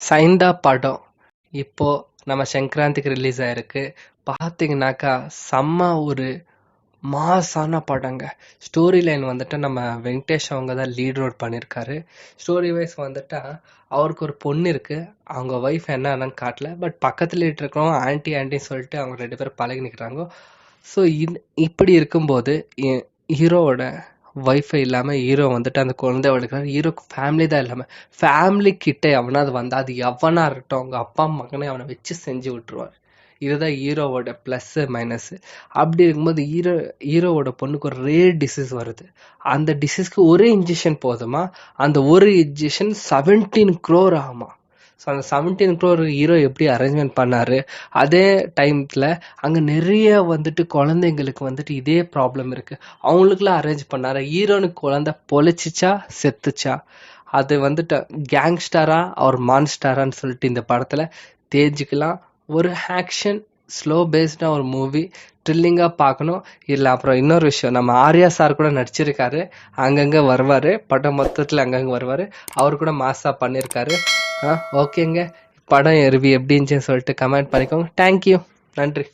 சைந்தா படம் இப்போ நம்ம சங்கராந்திக்கு ரிலீஸ் ஆயிருக்கு. பார்த்தீங்கன்னாக்கா செம்ம ஒரு மாசான படங்க. ஸ்டோரி லைன் வந்துட்டு நம்ம வெங்கடேஷ் அவங்க தான் லீட் ரோல் பண்ணியிருக்காரு. ஸ்டோரி வைஸ் வந்துட்டா அவருக்கு ஒரு பொண்ணு இருக்கு. அவங்க ஒய்ஃப் என்னன்னு காட்டல. பட் பக்கத்துல இருக்கிறவங்க ஆன்ட்டி ஆன்ட்டின்னு சொல்லிட்டு அவங்க 2 பேரும் பழகி நிற்கிறாங்க. ஸோ இப்படி இருக்கும்போது ஹீரோவோட ஒய்ஃபை இல்லாம ஹீரோ வந்துட்டு அந்த குழந்தைய வளர்க்குறாரு. ஹீரோக்கு ஃபேமிலி தான் இல்லாம ஃபேமிலி கிட்ட எவனாவது வந்தா அது எவனா இருக்கட்டும் அவங்க அப்பா மகனே அவனை வச்சு செஞ்சு விட்டுருவார். இதுதான் ஹீரோவோட ப்ளஸ் மைனஸ். அப்படி இருக்கும்போது ஹீரோவோட பொண்ணுக்கு ஒரு ரேர் டிசீஸ் வருது. அந்த டிசீஸ்க்கு ஒரே இன்ஜெக்ஷன் போதுமா, அந்த ஒரு இன்ஜெக்ஷன் 17 crore ஆகுமா. ஸோ அந்த 17 crore ஹீரோ எப்படி அரேஞ்ச்மெண்ட் பண்ணாரு. அதே டைம்ல அங்க நிறைய வந்துட்டு குழந்தைங்களுக்கு வந்துட்டு இதே ப்ராப்ளம் இருக்கு. அவங்களுக்குலாம் அரேஞ்ச் பண்ணாரு. ஹீரோனுக்கு குழந்தை பொழைச்சிச்சா செத்துச்சா, அது வந்துட்டு கேங்ஸ்டரா அவர் மான்ஸ்டரான்னு சொல்லிட்டு இந்த படத்துல தெரிஞ்சுக்கலாம். ஒரு ஆக்ஷன் ஸ்லோ பேஸ்டா ஒரு மூவி, த்ரில்லிங்கா பார்க்கணும். இல்ல அப்புறம் இன்னொரு விஷயம், நம்ம ஆர்யா சார் கூட நடிச்சிருக்காரு. அங்கங்க வருவாரு, படம் மொத்தத்துல அங்கங்க வருவாரு. அவரு கூட மாசா பண்ணியிருக்காரு. ஓகேங்க. படம் ரிவ்யூ எப்படி இருந்துச்சுன்னு சொல்லிட்டு கமெண்ட் பண்ணிக்கோங்க. தேங்க்யூ, நன்றி.